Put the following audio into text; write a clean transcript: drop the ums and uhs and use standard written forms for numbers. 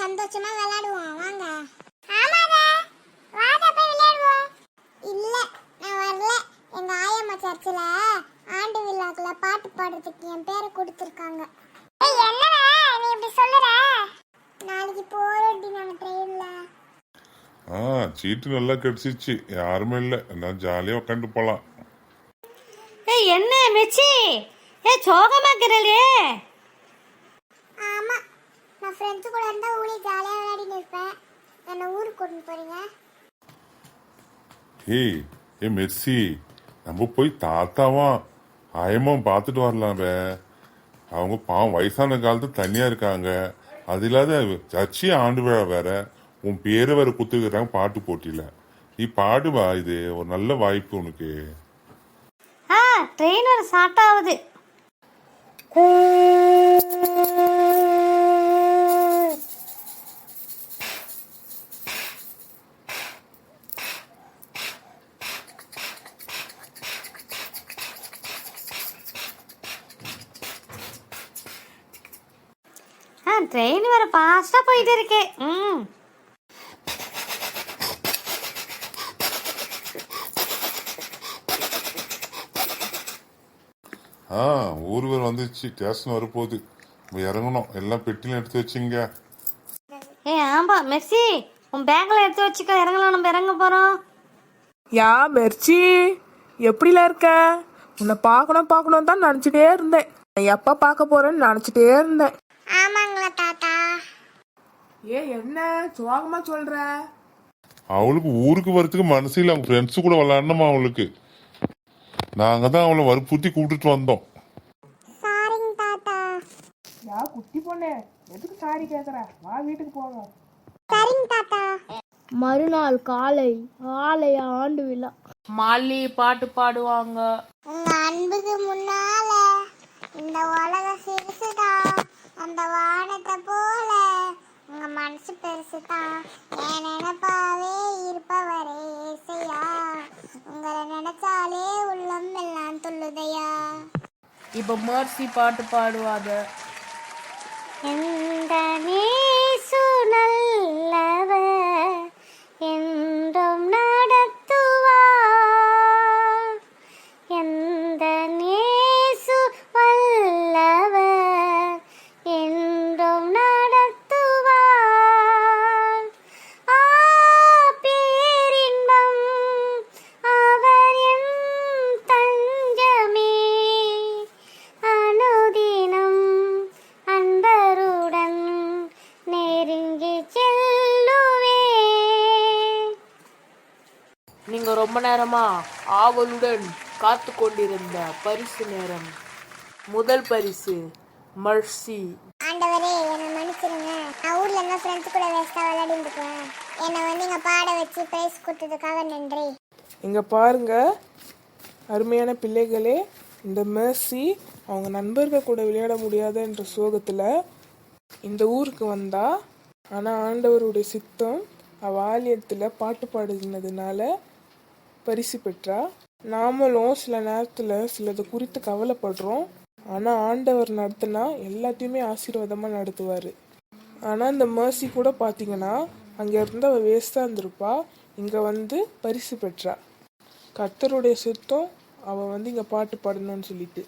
சந்தோஷமா விளையாடுவோம் வாங்க. ஆமாடா வாடா போய் விளையாடுவோம். இல்ல நான் வரல. எங்க ஆயம்மா சர்ச்சில் ஆண்டு விழாக்குல பாட்டு பாடுறதுக்கு என் பேரை கொடுத்துருக்காங்க. ஏய் என்னடா நீ இப்படி சொல்லுற? நாளைக்கு போறோம்டி நாங்க ட்ரெயின்ல. சீட்டு நல்லா கிடைச்சிச்சு, யாருமே இல்லை, எல்லாம் ஜாலியாக உட்காந்து போகலாம். ஏய் என்ன மெச்சி, சோகமாக்குறே? ஆமா, நான் ஃப்ரெண்ட்ஸ் கூட இருந்தா ஊரே ஜாலியாக விளையாடிட்டு இருப்பேன். என்ன ஊருக்கு கொண்டு போறீங்க? ஏ மெர்சி, நம்ம போய் தாத்தாவா ஆயமா பார்த்துட்டு வரலாம். அவங்க பாவம் வயசான காலத்து தனியா இருக்காங்க. அது இல்லாத சர்ச்சி ஆண்டு விழா வேற, உன் பேரை வேற குத்துக்கிறாங்க பாட்டு போட்டியில. நீ பாடுவா, இது ஒரு நல்ல வாய்ப்பு உனக்கு. ட்ரெயின் வர ஸ்டார்ட் ஆகுது. ட்ரெயின் வர ஃபாஸ்டா போயிட்டு இருக்கேன். ஊர் வேற வந்துச்சு, ஸ்டேஷன் வரப்போகுது, இறங்கணும். எல்லாம் பெட்டில எடுத்து வச்சுங்க. ஆமா மெர்சி, உன் பேக்ல எடுத்து வச்சுக்க, இறங்கலாம், நம்ம இறங்க போறோம். யா மெர்ச்சி, எப்படில இருக்க? உன்னை பார்க்கணும் தான் நினைச்சிட்டே இருந்தேன். எப்ப பார்க்க போறேன்னு நினைச்சிட்டே இருந்தேன். ஆமாங்களா தாத்தா? என்ன சோகமா சொல்ற? அவளுக்கு ஊருக்கு வரதுக்கு மனசு இல்லை, அவங்க ஃப்ரெண்ட்ஸு கூட விளையாடணுமா அவளுக்கு. நாங்க தான் அவளை வற்புறுத்தி கூப்பிட்டுட்டு வந்தோம். சாரிங்க தாத்தா. யா குட்டி பொண்ணே, எதுக்கு சாரி கேக்குற? வா வீட்டுக்கு போவோம். சரிங்க தாத்தா. மறுநாள் காலை ஆலய ஆண்டு விழா. மாலி பாட்டு பாடுவாங்க. உங்க அன்புக்கு முன்னால இந்த உலக சிறுசுதா, அந்த வானத்தை போல உங்க மனசு பெருசுதான். என் நினைப்பாவே இருப்பவரே ஏசையா, உங்களை நினைச்சாலே உள்ளம் எல்லாம் துள்ளுதையா. இப்ப மெர்சி பாட்டு பாடுவாங்க. எந்த நேசு நல்லவர் என்றும் நடத்துவார், எந்த நேசு வல்லவர் என்றும் நடத்துவார். பேரின்பம் அவர் என் தஞ்சமே, அனுதினம் அன்பருடன் நெருங்கி செல்லுவே. நீங்க ரொம்ப நேரமா ஆவலுடன் காத்து கொண்டிருந்த பரிசு நேரம். முதல் பரிசு மெர்சி. ஆண்டவரே என்னை மன்னிச்சிருங்க. நான் ஊர்ல என்ன ஃப்ரெண்ட்ஸ் கூட வேஸ்டா விளையாடிட்டு இருக்கேன். என்னை வந்து இங்க பாட வச்சு பிரைஸ் கொடுத்ததுக்காக நன்றி. இங்க பாருங்க அருமையான பிள்ளைகளே, இந்த மெர்சி அவங்க நண்பர்கள் கூட விளையாட முடியாதுன்ற சோகத்துல இந்த ஊருக்கு வந்தா. ஆனா ஆண்டவருடைய சித்தம் அவ ஆலயத்துல பாட்டு பாடுனதுனால பரிசு பெற்றா. நாமளும் சில நேரத்துல சிலது குறித்து கவலைப்படுறோம். ஆனா ஆண்டவர் நடத்தினா எல்லாத்தையுமே ஆசீர்வாதமா நடத்துவாரு. ஆனா இந்த மெர்சி கூட பாத்தீங்கன்னா அங்க இருந்து அவ வேஸ்டா இருந்திருப்பா, இங்க வந்து பரிசு பெற்றா. கர்த்தருடைய சித்தம் அவ வந்து இங்க பாட்டு பாடணும்னு சொல்லிட்டு.